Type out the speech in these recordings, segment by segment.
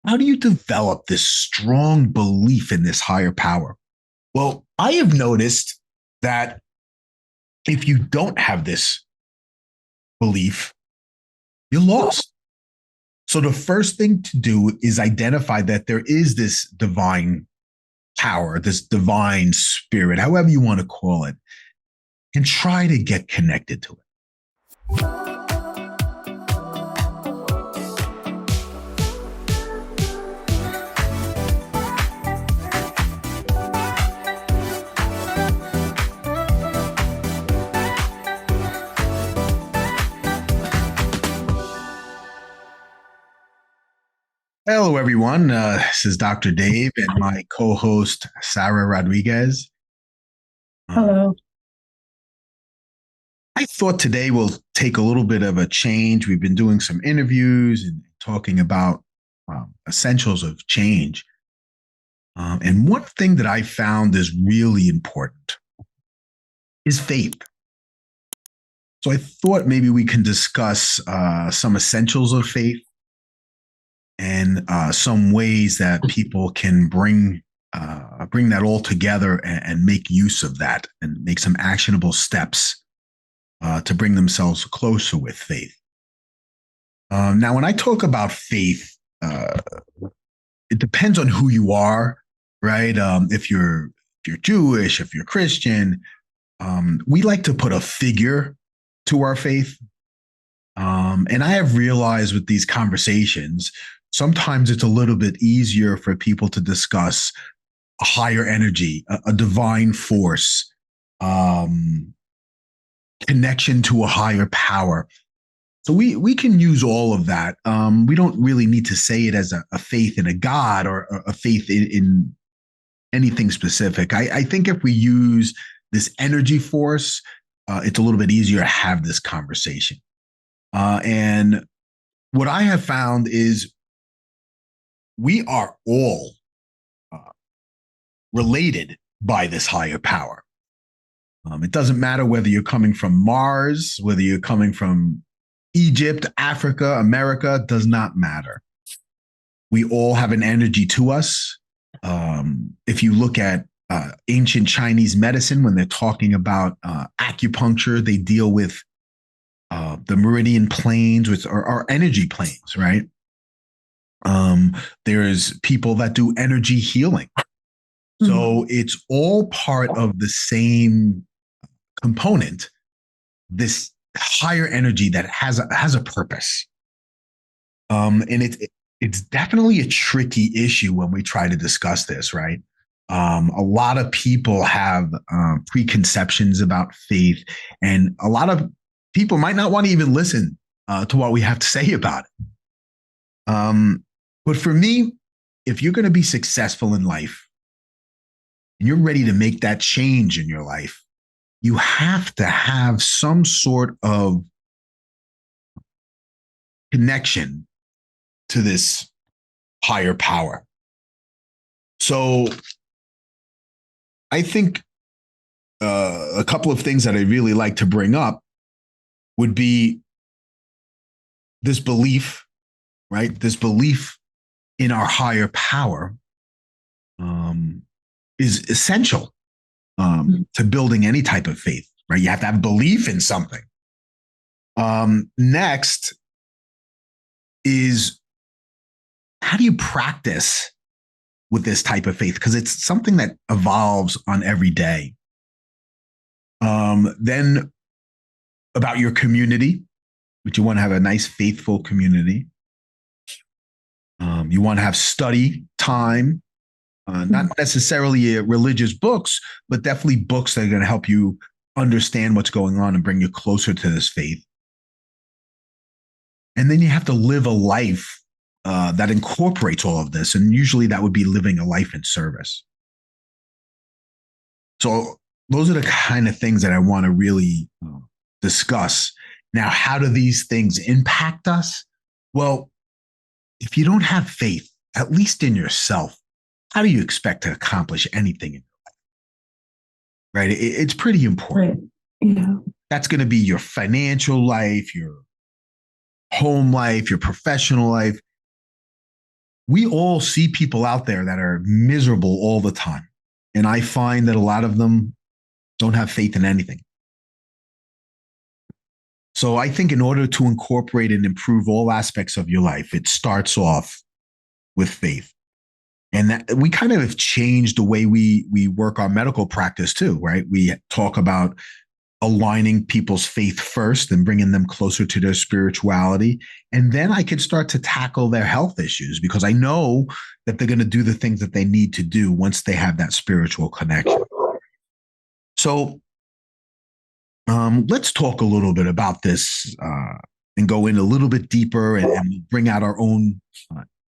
How do you develop this strong belief in this higher power? Well, I have noticed that if you don't have this belief, you're lost. So the first thing to do is identify that there is this divine power, this divine spirit, however you want to call it, and try to get connected to it. Hello, everyone. This is Dr. Dave and my co host, Sarah Rodriquez. Hello. I thought today we'll take a little bit of a change. We've been doing some interviews and talking about essentials of change. And one thing that I found is really important is faith. So I thought maybe we can discuss some essentials of faith and some ways that people can bring that all together and make use of that and make some actionable steps to bring themselves closer with faith. Now, when I talk about faith, it depends on who you are, right? If you're Jewish, if you're Christian, we like to put a figure to our faith. And I have realized with these conversations, sometimes it's a little bit easier for people to discuss a higher energy, a divine force, connection to a higher power. So we can use all of that. We don't really need to say it as a faith in a God or a faith in anything specific. I think if we use this energy force, it's a little bit easier to have this conversation. And what I have found is we are all related by this higher power. It doesn't matter whether you're coming from Mars, whether you're coming from Egypt, Africa, America, does not matter. We all have an energy to us. If you look at ancient Chinese medicine, when they're talking about acupuncture, they deal with the meridian planes, which are energy planes, right? There's people that do energy healing. So it's all part of the same component, this higher energy that has a purpose. And it's definitely a tricky issue when we try to discuss this, right? A lot of people have preconceptions about faith, and a lot of people might not want to even listen to what we have to say about it. But for me, if you're going to be successful in life and you're ready to make that change in your life, you have to have some sort of connection to this higher power. So I think a couple of things that I really like to bring up would be this belief, right? This belief in our higher power is essential to building any type of faith, right? You have to have belief in something. Next is, how do you practice with this type of faith? Because it's something that evolves on every day. Then about your community, which you want to have a nice, faithful community. You want to have study time, not necessarily religious books, but definitely books that are going to help you understand what's going on and bring you closer to this faith. And then you have to live a life that incorporates all of this. And usually that would be living a life in service. So those are the kind of things that I want to really discuss. Now, how do these things impact us? Well, if you don't have faith, at least in yourself, how do you expect to accomplish anything in your life? Right? It's pretty important. Right. Yeah. That's going to be your financial life, your home life, your professional life. we all see people out there that are miserable all the time. And I find that a lot of them don't have faith in anything. So I think in order to incorporate and improve all aspects of your life, it starts off with faith. And that we kind of have changed the way we work our medical practice too, right? We talk about aligning people's faith first and bringing them closer to their spirituality. And then I could start to tackle their health issues because I know that they're going to do the things that they need to do once they have that spiritual connection. So let's talk a little bit about this and go in a little bit deeper and bring out our own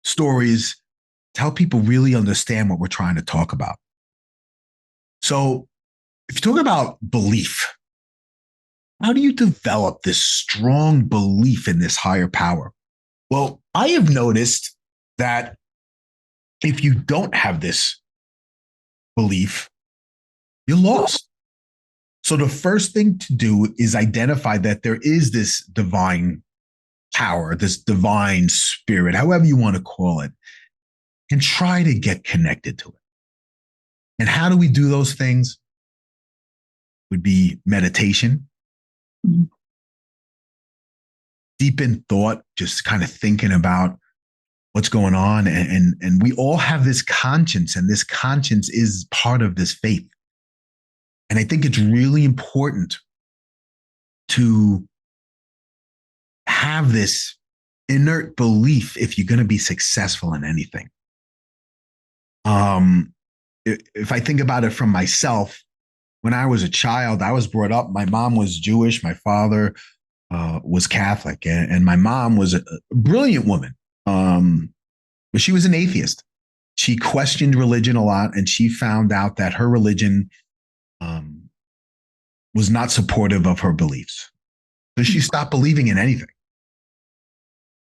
stories to help people really understand what we're trying to talk about. So if you talk about belief, how do you develop this strong belief in this higher power? Well, I have noticed that if you don't have this belief, you're lost. So the first thing to do is identify that there is this divine power, this divine spirit, however you want to call it, and try to get connected to it. And how do we do those things? Would be meditation, deep in thought, just kind of thinking about what's going on. And we all have this conscience, and this conscience is part of this faith. And I think it's really important to have this inert belief if you're going to be successful in anything. If I think about it from myself, when I was a child, I was brought up, my mom was Jewish, my father was Catholic, and my mom was a brilliant woman, but she was an atheist. She questioned religion a lot, and she found out that her religion was not supportive of her beliefs. So she stopped believing in anything.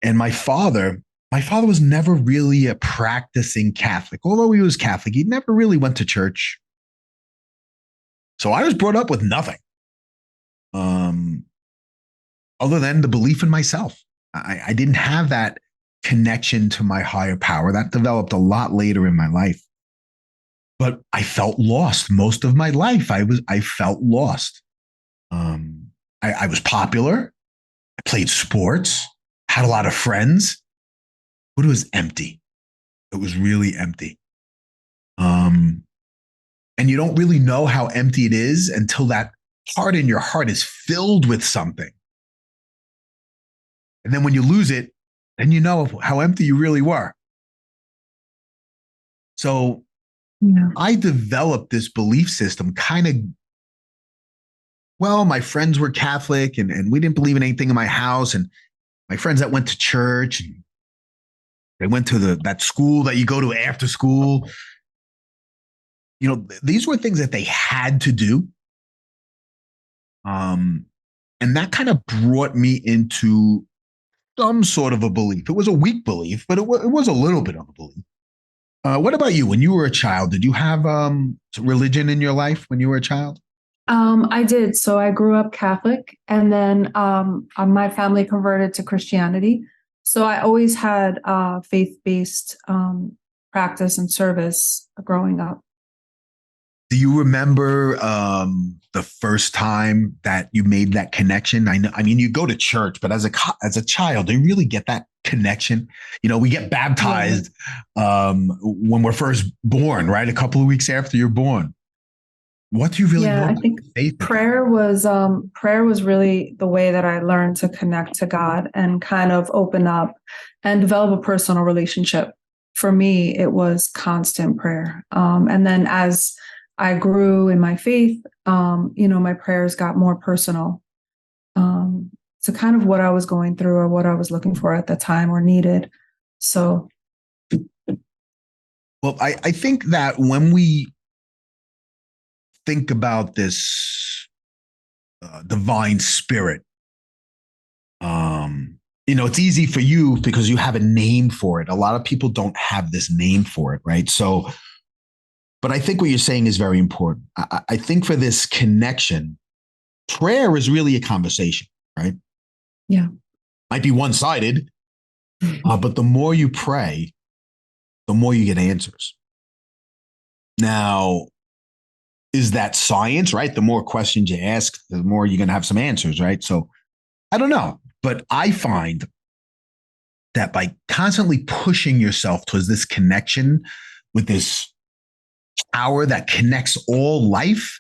And my father was never really a practicing Catholic. Although he was Catholic, he never really went to church. So I was brought up with nothing other than the belief in myself. I didn't have that connection to my higher power. That developed a lot later in my life. But I felt lost most of my life. I felt lost. I was popular. I played sports, had a lot of friends, but it was empty. It was really empty. And you don't really know how empty it is until that part in your heart is filled with something. And then when you lose it, then you know how empty you really were. So I developed this belief system kind of, well, my friends were Catholic and we didn't believe in anything in my house. And my friends that went to church, and they went to that school that you go to after school. You know, these were things that they had to do. And that kind of brought me into some sort of a belief. It was a weak belief, but it was a little bit of a belief. What about you? When you were a child, did you have religion in your life when you were a child? I did. So I grew up Catholic, and then my family converted to Christianity. So I always had faith-based practice and service growing up. Do you remember the first time that you made that connection? I mean, you go to church, but as a child, do you really get that connection? You know, we get baptized when we're first born, right? A couple of weeks after you're born. What do you really know? I think prayer was really the way that I learned to connect to God and kind of open up and develop a personal relationship. For me, it was constant prayer. And then as I grew in my faith, my prayers got more personal to kind of what I was going through or what I was looking for at the time or needed. So. Well, I think that when we think about this divine spirit, it's easy for you because you have a name for it. A lot of people don't have this name for it, right? So, but I think what you're saying is very important. I think for this connection, prayer is really a conversation, right? Yeah. Might be one-sided, but the more you pray, the more you get answers. Now, is that science, right? The more questions you ask, the more you're going to have some answers, right? So I don't know, but I find that by constantly pushing yourself towards this connection with this power that connects all life,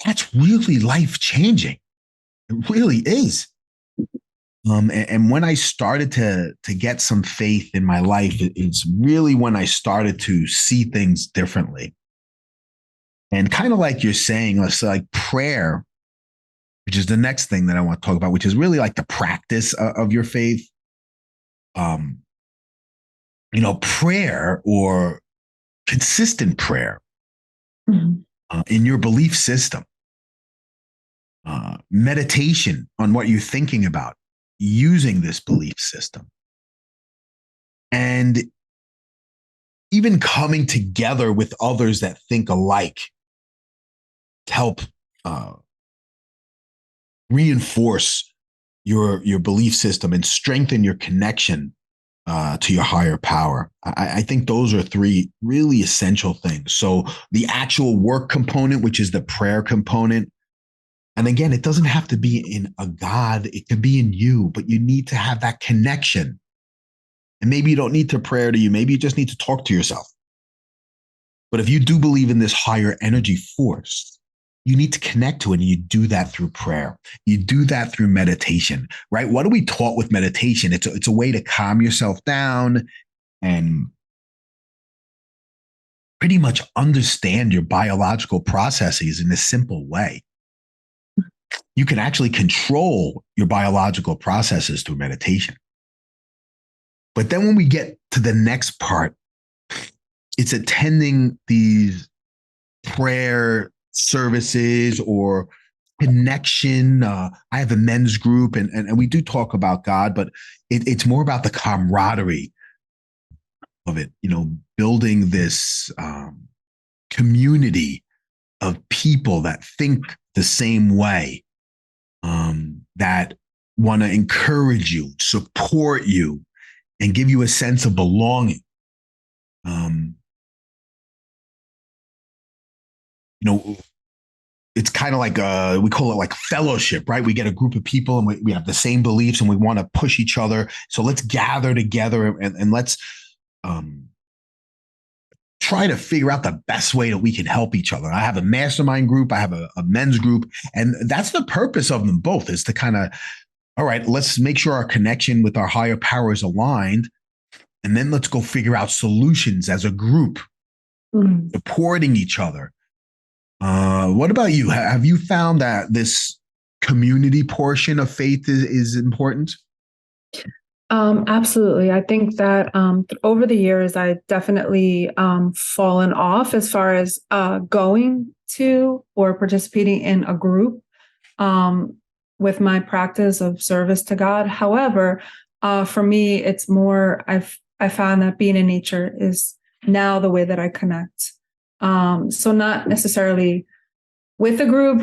that's really life changing. It really is. And when I started to get some faith in my life, it's really when I started to see things differently. And kind of like you're saying, let's say like prayer, which is the next thing that I want to talk about, which is really like the practice of your faith. Um, Prayer or consistent prayer in your belief system, meditation on what you're thinking about using this belief system, and even coming together with others that think alike to help reinforce your belief system and strengthen your connection to your higher power. I think those are three really essential things. So the actual work component, which is the prayer component. And again, it doesn't have to be in a God, it can be in you, but you need to have that connection. And maybe you don't need to pray to you, maybe you just need to talk to yourself. But if you do believe in this higher energy force, you need to connect to it. And you do that through prayer. You do that through meditation, right? What are we taught with meditation? It's a way to calm yourself down and pretty much understand your biological processes in a simple way. You can actually control your biological processes through meditation. But then when we get to the next part, it's attending these prayer services or connection. I have a men's group and we do talk about God, but it's more about the camaraderie of it, building this community of people that think the same way, that want to encourage you, support you, and give you a sense of belonging. It's kind of like we call it like fellowship, right? We get a group of people and we have the same beliefs and we want to push each other. So let's gather together and let's try to figure out the best way that we can help each other. I have a mastermind group, I have a men's group, and that's the purpose of them both, is to kind of, all right, let's make sure our connection with our higher power is aligned. And then let's go figure out solutions as a group, supporting each other. What about you? Have you found that this community portion of faith is important? Absolutely. I think that over the years, I definitely fallen off as far as going to or participating in a group with my practice of service to God. However, for me, it's more, I found that being in nature is now the way that I connect. So not necessarily with a group,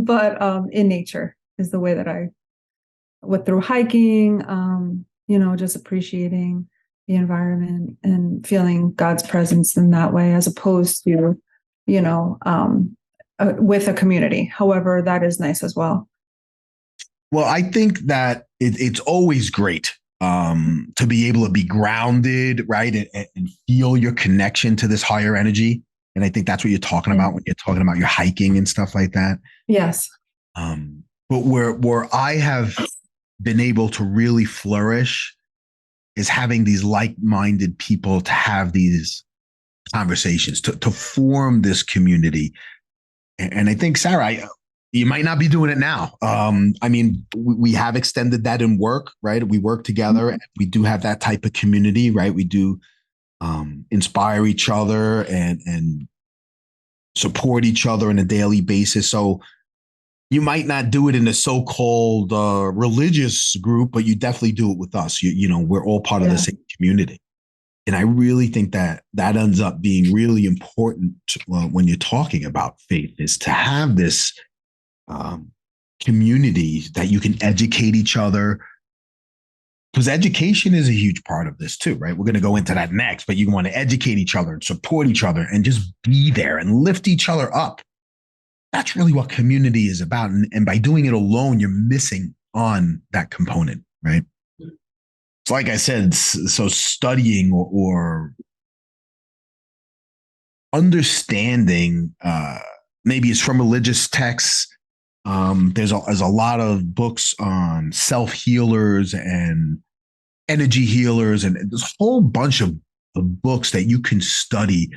but in nature is the way that I went through hiking, just appreciating the environment and feeling God's presence in that way, as opposed to, with a community. However, that is nice as well. Well, I think that it's always great to be able to be grounded, right? And feel your connection to this higher energy. And I think that's what you're talking about when you're talking about your hiking and stuff like that. Yes. But where I have been able to really flourish is having these like-minded people to have these conversations, to form this community. And I think, Sarah, you might not be doing it now. We have extended that in work, right? We work together and we do have that type of community, right? We do inspire each other and support each other on a daily basis. So you might not do it in a so-called religious group, but you definitely do it with us. We're all part of the same community. And I really think that ends up being really important when you're talking about faith, is to have this community that you can educate each other, because education is a huge part of this too, right? We're going to go into that next, but you want to educate each other and support each other and just be there and lift each other up. That's really what community is about. And by doing it alone, you're missing on that component, right? It's like I said, so studying or understanding, maybe it's from religious texts. There's a lot of books on self healers and energy healers, and there's a whole bunch of books that you can study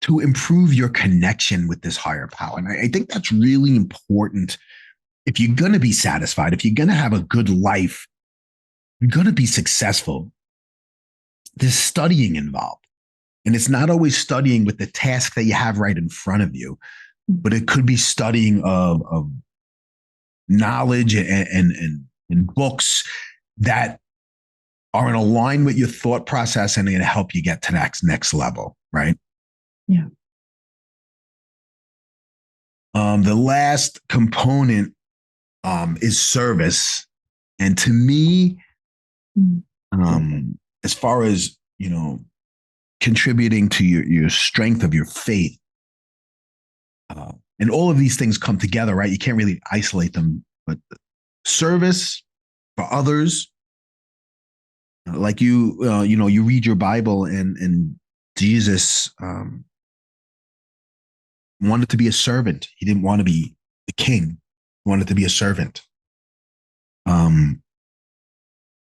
to improve your connection with this higher power. And I think that's really important. If you're going to be satisfied, if you're going to have a good life, you're going to be successful, there's studying involved. And it's not always studying with the task that you have right in front of you, but it could be studying of knowledge and books that are in line with your thought process and going to help you get to that next level, right? Yeah. The last component is service. And to me, as far as, contributing to your strength of your faith, and all of these things come together, right? You can't really isolate them, but service for others, like you read your Bible and Jesus wanted to be a servant. He didn't want to be the king. He wanted to be a servant.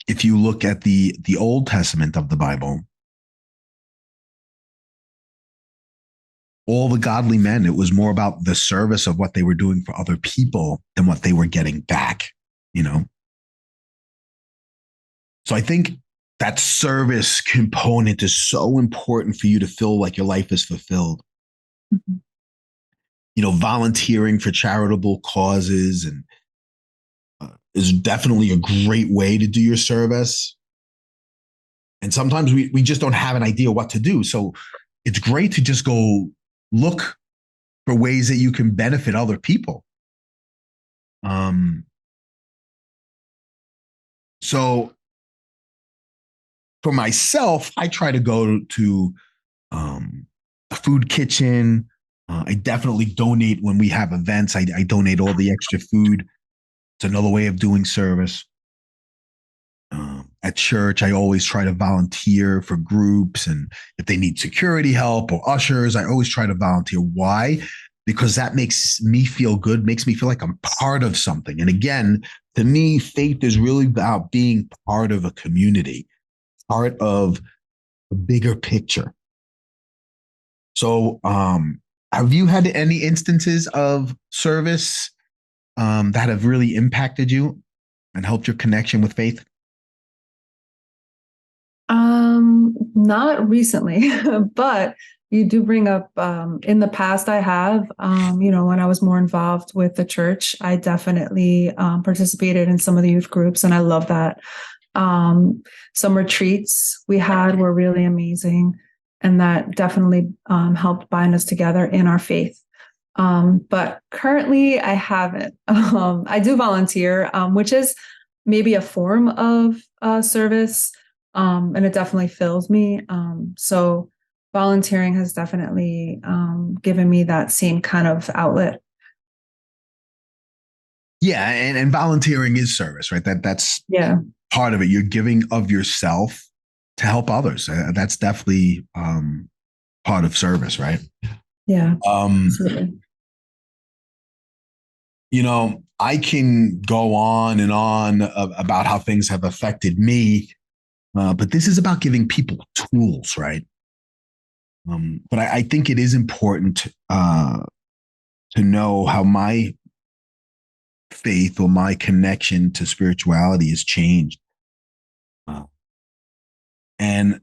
If you look at the Old Testament of the Bible, all the godly men, it was more about the service of what they were doing for other people than what they were getting back, So I think that service component is so important for you to feel like your life is fulfilled. Mm-hmm. Volunteering for charitable causes and is definitely a great way to do your service. And sometimes we just don't have an idea what to do. So it's great to just go look for ways that you can benefit other people. So for myself, I try to go to a food kitchen. I definitely donate when we have events. I donate all the extra food. It's another way of doing service. At church, I always try to volunteer for groups. And if they need security help or ushers, I always try to volunteer. Why? Because that makes me feel good, makes me feel like I'm part of something. And again, to me, faith is really about being part of a community, part of a bigger picture. So, have you had any instances of service that have really impacted you and helped your connection with faith? Not recently, but you do bring up, in the past I have, when I was more involved with the church, I definitely participated in some of the youth groups, and I love that. Some retreats we had were really amazing, and that definitely helped bind us together in our faith. But currently I haven't. I do volunteer, which is maybe a form of service. And it definitely fills me. So volunteering has definitely given me that same kind of outlet. Yeah, and volunteering is service, right? That's Yeah. part of it. You're giving of yourself to help others. That's definitely part of service, right? Yeah. Absolutely. I can go on and on about how things have affected me, but this is about giving people tools, right? But I think it is important to know how my faith or my connection to spirituality has changed. And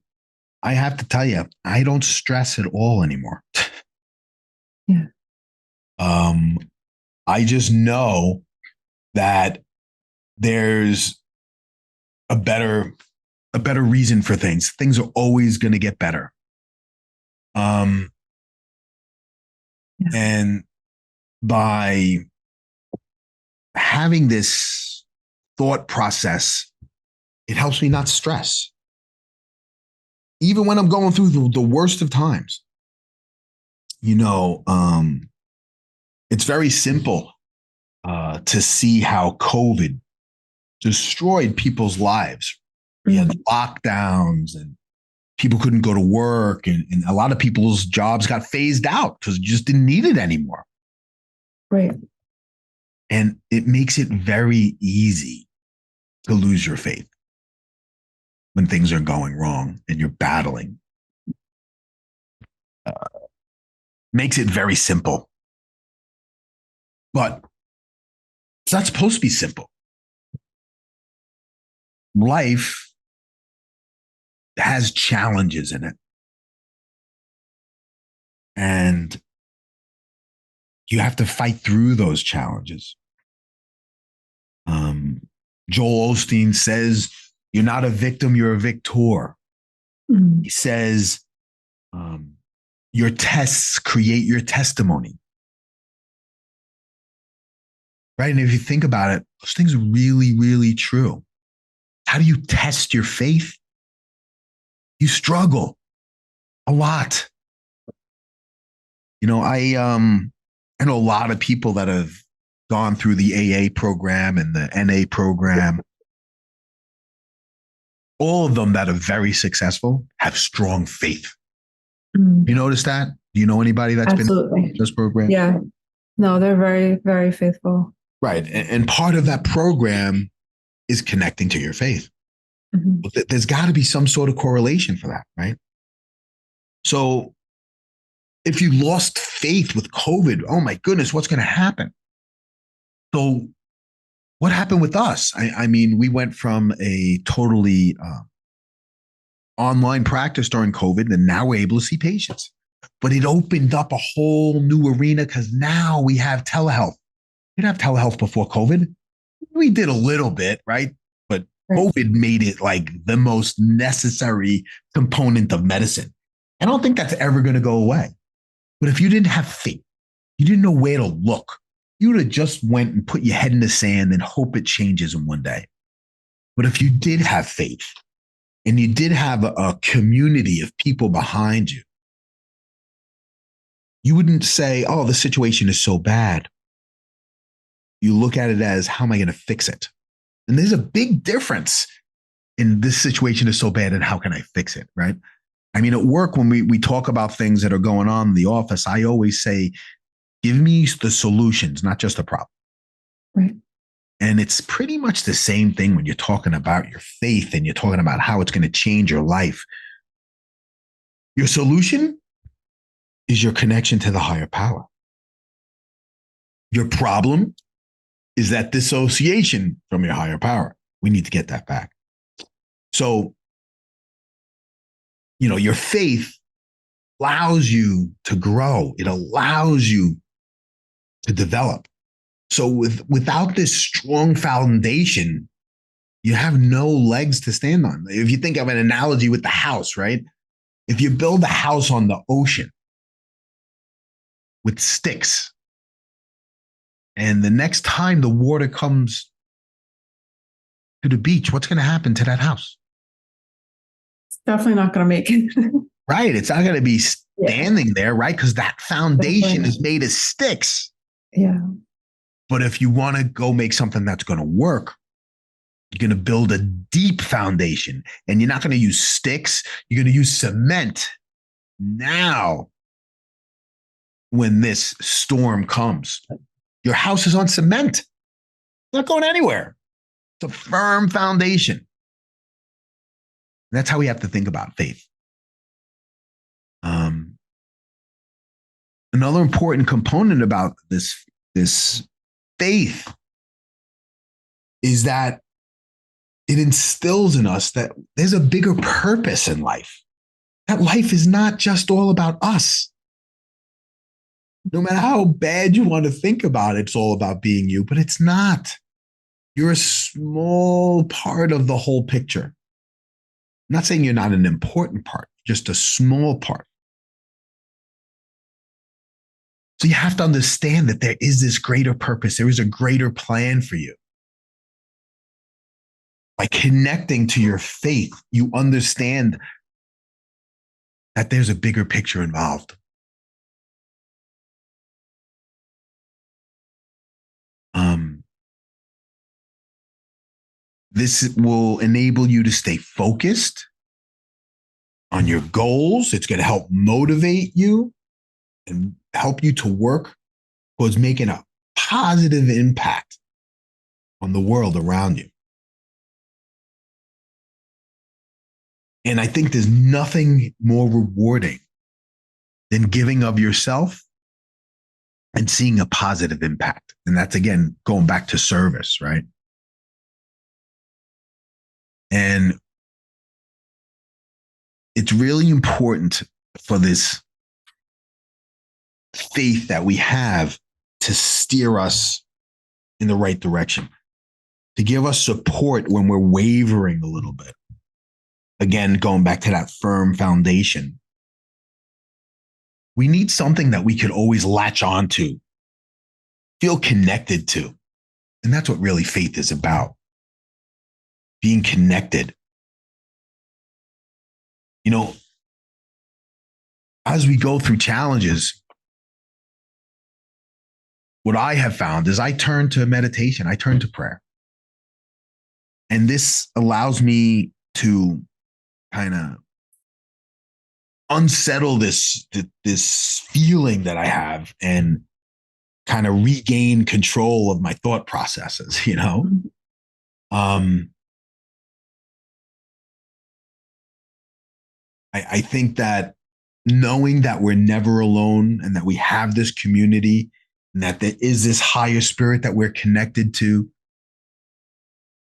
I have to tell you, I don't stress at all anymore. Yeah. I just know that there's a better reason for things. Things are always going to get better. Yeah. And by having this thought process It helps me not stress. Even when I'm going through the worst of times, you know, it's very simple to see how COVID destroyed people's lives. We had lockdowns and people couldn't go to work, and a lot of people's jobs got phased out because you just didn't need it anymore. Right. And it makes it very easy to lose your faith when things are going wrong and you're battling. Makes it very simple. But it's not supposed to be simple. Life has challenges in it. And you have to fight through those challenges. Joel Osteen says, you're not a victim, you're a victor. Mm-hmm. He says, your tests create your testimony. Right? And if you think about it, those things are really, really true. How do you test your faith? You struggle a lot. You know, I know a lot of people that have gone through the AA program and the NA program. All of them that are very successful have strong faith. You notice that? Do you know anybody that's Absolutely. been in this program? Yeah. No, they're very, very faithful. Right. And part of that program is connecting to your faith. Mm-hmm. There's got to be some sort of correlation for that, right? So if you lost faith with COVID, oh my goodness, what's going to happen? So what happened with us? I mean, we went from a totally online practice during COVID, and now we're able to see patients. But it opened up a whole new arena because now we have telehealth. We didn't have telehealth before COVID. We did a little bit, right? But COVID made it like the most necessary component of medicine. I don't think that's ever going to go away. But if you didn't have faith, you didn't know where to look, you would have just went and put your head in the sand and hope it changes in one day. But if you did have faith and you did have a community of people behind you, you wouldn't say, oh, the situation is so bad. You look at it as, how am I going to fix it? And there's a big difference in this situation is so bad and how can I fix it, right? I mean, at work, when we talk about things that are going on in the office, I always say, give me the solutions, not just the problem. Right. And it's pretty much the same thing when you're talking about your faith and you're talking about how it's going to change your life. Your solution is your connection to the higher power. Your problem is that dissociation from your higher power. We need to get that back. So, you know, your faith allows you to grow. It allows you to develop. So without this strong foundation, you have no legs to stand on. If you think of an analogy with the house, right? If you build a house on the ocean with sticks, and the next time the water comes to the beach, what's going to happen to that house? It's definitely not going to make it. Right. It's not going to be standing there, right? Because that foundation is made of sticks. Yeah. But if you want to go make something that's going to work, you're going to build a deep foundation, and you're not going to use sticks. You're going to use cement. Now, when this storm comes, your house is on cement. It's not going anywhere. It's a firm foundation. That's how we have to think about faith. Another important component about this faith is that it instills in us that there's a bigger purpose in life. That life is not just all about us. No matter how bad you want to think about it, it's all about being you, but it's not. You're a small part of the whole picture. I'm not saying you're not an important part, just a small part. So you have to understand that there is this greater purpose. There is a greater plan for you. by connecting to your faith, you understand that there's a bigger picture involved. This will enable you to stay focused on your goals. It's going to help motivate you and help you to work towards making a positive impact on the world around you. And I think there's nothing more rewarding than giving of yourself and seeing a positive impact. And that's, again, going back to service, right? And it's really important for this faith that we have to steer us in the right direction, to give us support when we're wavering a little bit. Again, going back to that firm foundation, we need something that we could always latch onto, feel connected to. And that's what really faith is about, being connected. You know, as we go through challenges, what I have found is I turn to meditation, I turn to prayer. And this allows me to kind of unsettle this feeling that I have and kind of regain control of my thought processes, you know? I think that knowing that we're never alone and that we have this community and that there is this higher spirit that we're connected to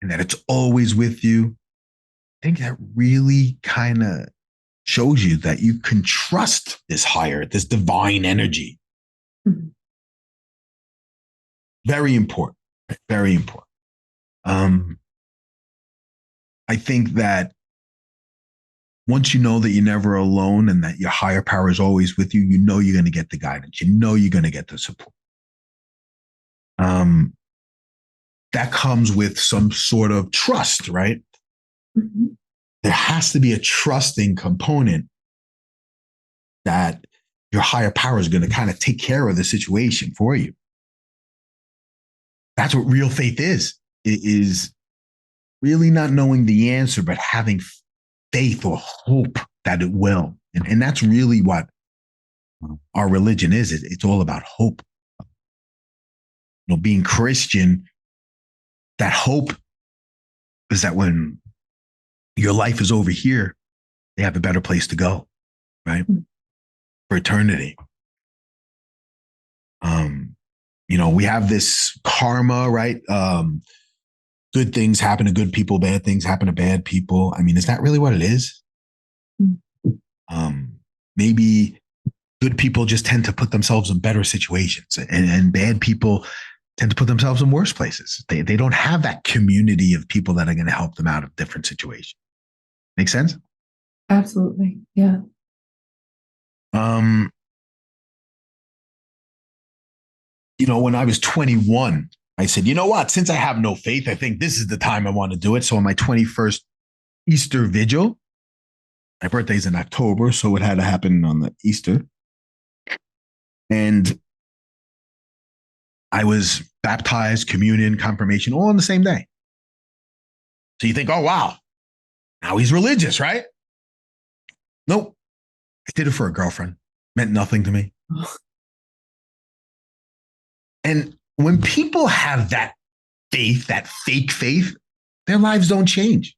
and that it's always with you, I think that really kind of shows you that you can trust this higher, this divine energy. Mm-hmm. Very important. Very important. I think that once you know that you're never alone and that your higher power is always with you, you know you're going to get the guidance. You know you're going to get the support. That comes with some sort of trust, right? Mm-hmm. There has to be a trusting component that your higher power is going to kind of take care of the situation for you. That's what real faith is. It is really not knowing the answer, but having faith or hope that it will. And that's really what our religion is. It's all about hope. You know, being Christian, that hope is that when your life is over here, they have a better place to go, right? For eternity. You know, we have this karma, right? Good things happen to good people, bad things happen to bad people. I mean, is that really what it is? Maybe good people just tend to put themselves in better situations and bad people tend to put themselves in worse places. They don't have that community of people that are going to help them out of different situations. Make sense? Absolutely. Yeah. You know, when I was 21, I said, you know what? Since I have no faith, I think this is the time I want to do it. So on my 21st Easter vigil, my birthday's in October, so it had to happen on the Easter. And I was baptized, communion, confirmation, all on the same day. So you think, oh, wow, now he's religious, right? Nope. I did it for a girlfriend. Meant nothing to me. And when people have that faith, that fake faith, their lives don't change.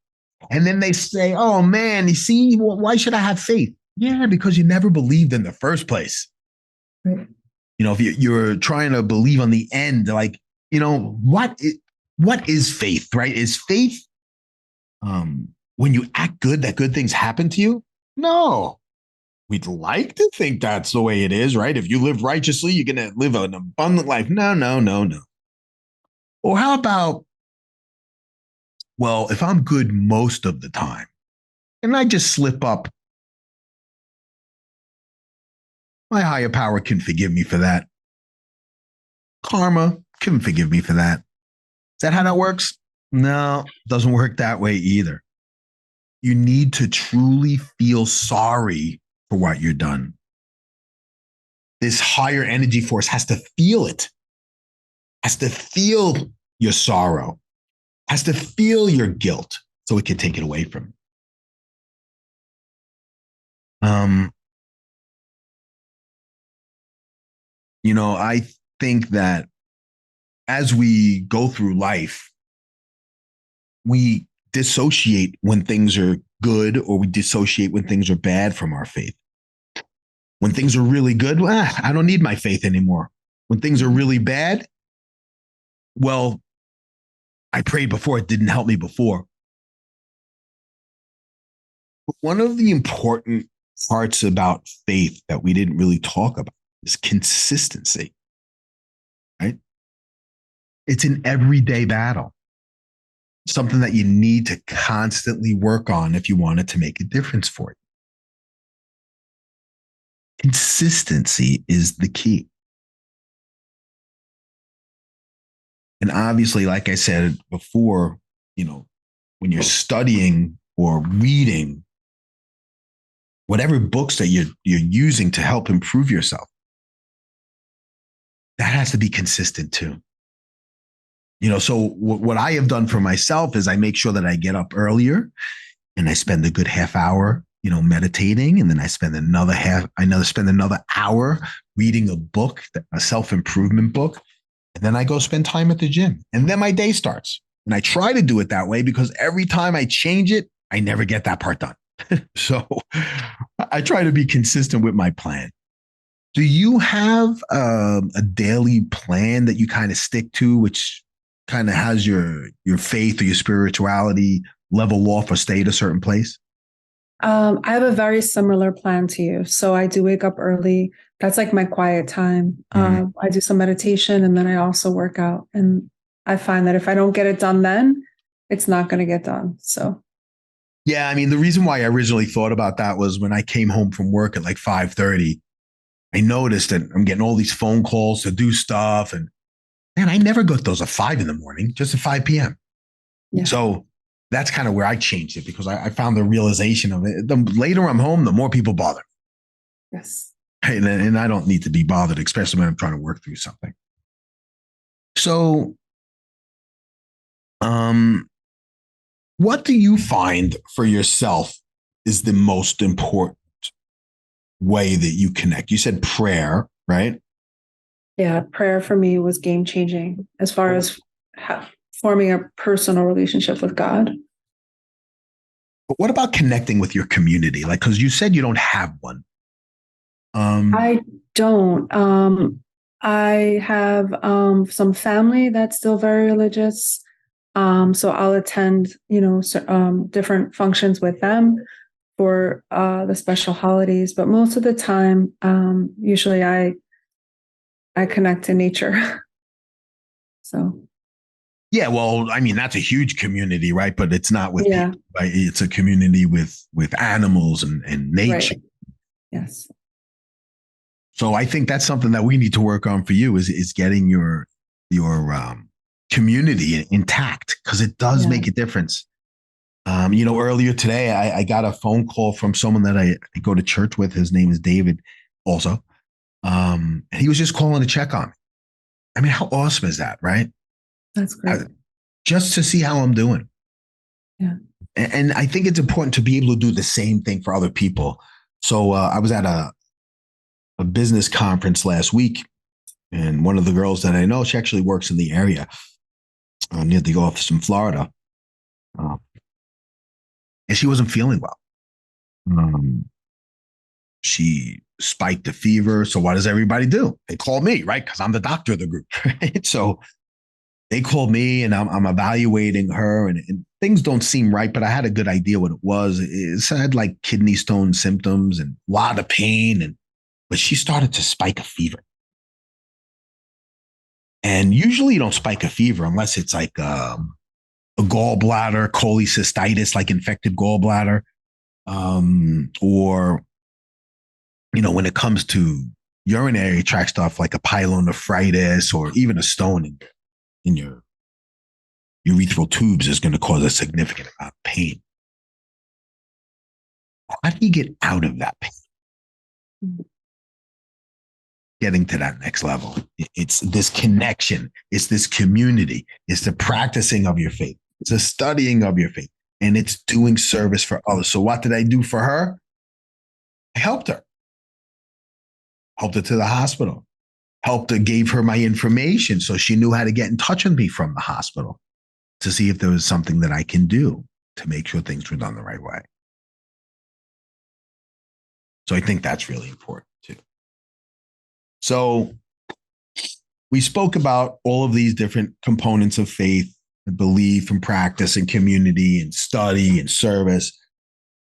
And then they say, oh, man, you see, why should I have faith? Yeah, because you never believed in the first place. Right. You know, if you're trying to believe on the end, like, you know, what is faith, right? Is faith when you act good, that good things happen to you? No. We'd like to think that's the way it is, right? If you live righteously, you're going to live an abundant life. No. Or how about, well, if I'm good most of the time and I just slip up, my higher power can forgive me for that. Karma can forgive me for that. Is that how that works? No, doesn't work that way either. You need to truly feel sorry for what you're done. This higher energy force has to feel it, has to feel your sorrow, has to feel your guilt so it can take it away from you. I think that as we go through life, we dissociate when things are good or we dissociate when things are bad from our faith. When things are really good, well, I don't need my faith anymore. When things are really bad, well, I prayed before, it didn't help me before. But one of the important parts about faith that we didn't really talk about is consistency, right? It's an everyday battle, something that you need to constantly work on if you want it to make a difference for you. Consistency is the key. And obviously, like I said before, when you're studying or reading, whatever books that you're using to help improve yourself, that has to be consistent too. So what I have done for myself is I make sure that I get up earlier and I spend a good half hour, meditating, and then I spend another hour reading a book, a self-improvement book, and then I go spend time at the gym. And then my day starts. And I try to do it that way because every time I change it, I never get that part done. So I try to be consistent with my plan. Do you have a daily plan that you kind of stick to, which kind of has your faith or your spirituality level off or stay at a certain place? I have a very similar plan to you. So I do wake up early. That's like my quiet time. Mhm. I do some meditation and then I also work out. And I find that if I don't get it done then, it's not going to get done. So, Yeah, I mean, the reason why I originally thought about that was when I came home from work at like 5:30, I noticed that I'm getting all these phone calls to do stuff. And man, I never got those at 5 in the morning, just at 5 p.m. yeah. So that's kind of where I changed it because I found the realization of it. The later I'm home, the more people bother. Yes. And I don't need to be bothered, especially when I'm trying to work through something. So, um, what do you find for yourself is the most important way that you connect? You said prayer, right? Yeah. Prayer for me was game changing as far as forming a personal relationship with God. But what about connecting with your community? Like, because you said you don't have one. Um, I don't. I have some family that's still very religious. So I'll attend, different functions with them for the special holidays. But most of the time, usually I connect to nature. So yeah, well, I mean, that's a huge community, right? But it's not with yeah, people, right? It's a community with animals and nature. right. Yes. So I think that's something that we need to work on for you is getting your community intact because it does Yeah. make a difference. Earlier today I got a phone call from someone that I go to church with. His name is David, also, and he was just calling to check on me. I mean, how awesome is that, right? That's I, great. just to see how I'm doing. Yeah. And I think it's important to be able to do the same thing for other people. So I was at a business conference last week, and one of the girls that I know, she actually works in the area near the office in Florida, uh, and she wasn't feeling well. Um, she spiked a fever. So what does everybody do? They call me, right? Because I'm the doctor of the group, right? So they called me, and I'm evaluating her, and things don't seem right, but I had a good idea what it was. It had like kidney stone symptoms and a lot of pain, but she started to spike a fever. And usually you don't spike a fever unless it's like a gallbladder, cholecystitis, like infected gallbladder, or when it comes to urinary tract stuff like a pyelonephritis or even a stone in your urethral tubes is going to cause a significant amount of pain. How do you get out of that pain? Getting to that next level. It's this connection. It's this community. It's the practicing of your faith. It's the studying of your faith. And it's doing service for others. So what did I do for her? I helped her. Helped her to the hospital. Helped her, gave her my information so she knew how to get in touch with me from the hospital to see if there was something that I can do to make sure things were done the right way. So I think that's really important too. So we spoke about all of these different components of faith, and belief and practice and community and study and service.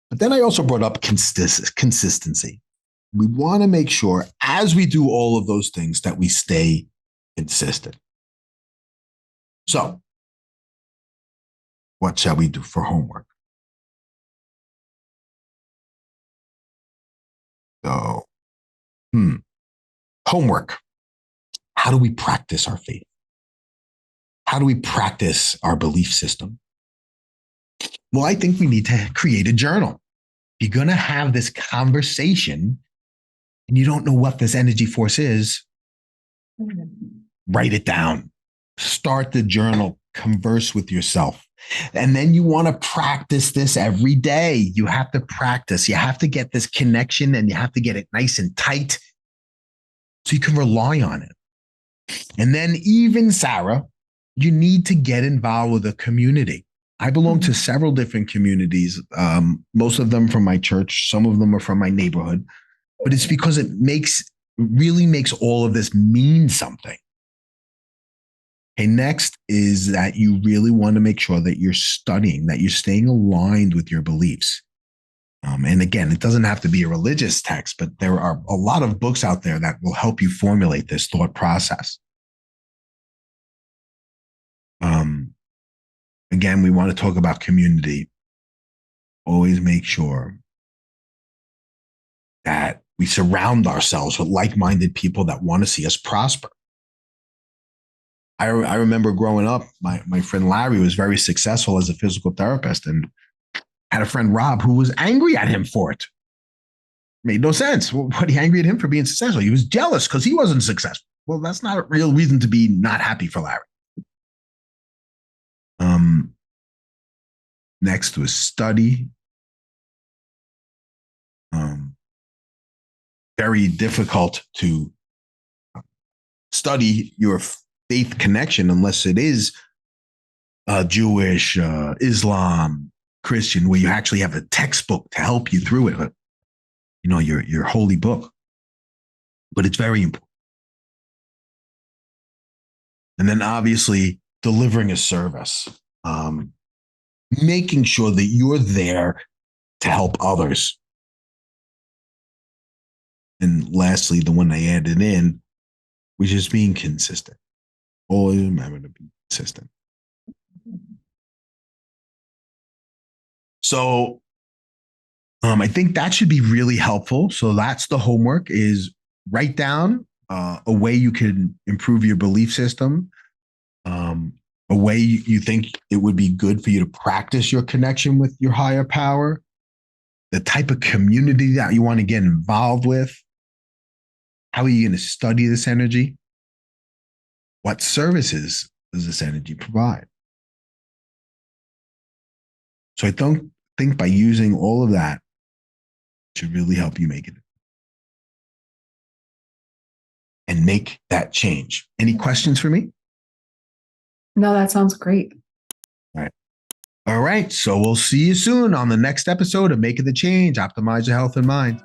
But then I also brought up consistency. We want to make sure as we do all of those things that we stay consistent. So what shall we do for homework? So, homework. How do we practice our faith? How do we practice our belief system? Well, I think we need to create a journal. You're going to have this conversation and you don't know what this energy force is, write it down. Start the journal. Converse with yourself. And then you want to practice this every day. You have to practice. You have to get this connection and you have to get it nice and tight so you can rely on it. And then even Sarah, you need to get involved with a community. I belong to several different communities, most of them from my church, some of them are from my neighborhood, but it's because it really makes all of this mean something. Okay, next is that you really want to make sure that you're studying, that you're staying aligned with your beliefs. And again, it doesn't have to be a religious text, but there are a lot of books out there that will help you formulate this thought process. Again, we want to talk about community. Always make sure that we surround ourselves with like-minded people that want to see us prosper. I remember growing up, my friend Larry was very successful as a physical therapist and had a friend, Rob, who was angry at him for it. Made no sense. What, he angry at him for being successful? He was jealous because he wasn't successful. Well, that's not a real reason to be not happy for Larry. Next was study. Very difficult to study your faith connection unless it is Jewish, Islam, Christian, where you actually have a textbook to help you through it. You know, your holy book. But it's very important. And then obviously delivering a service. Making sure that you're there to help others. And lastly, the one I added in, which is being consistent. Always remember to be consistent. So I think that should be really helpful. So that's the homework, is write down a way you can improve your belief system, a way you think it would be good for you to practice your connection with your higher power, the type of community that you want to get involved with. How are you going to study this energy? What services does this energy provide? So I don't think by using all of that should really help you make it and make that change. Any questions for me? No, that sounds great. All right. So we'll see you soon on the next episode of Making the Change, Optimize Your Health and Mind.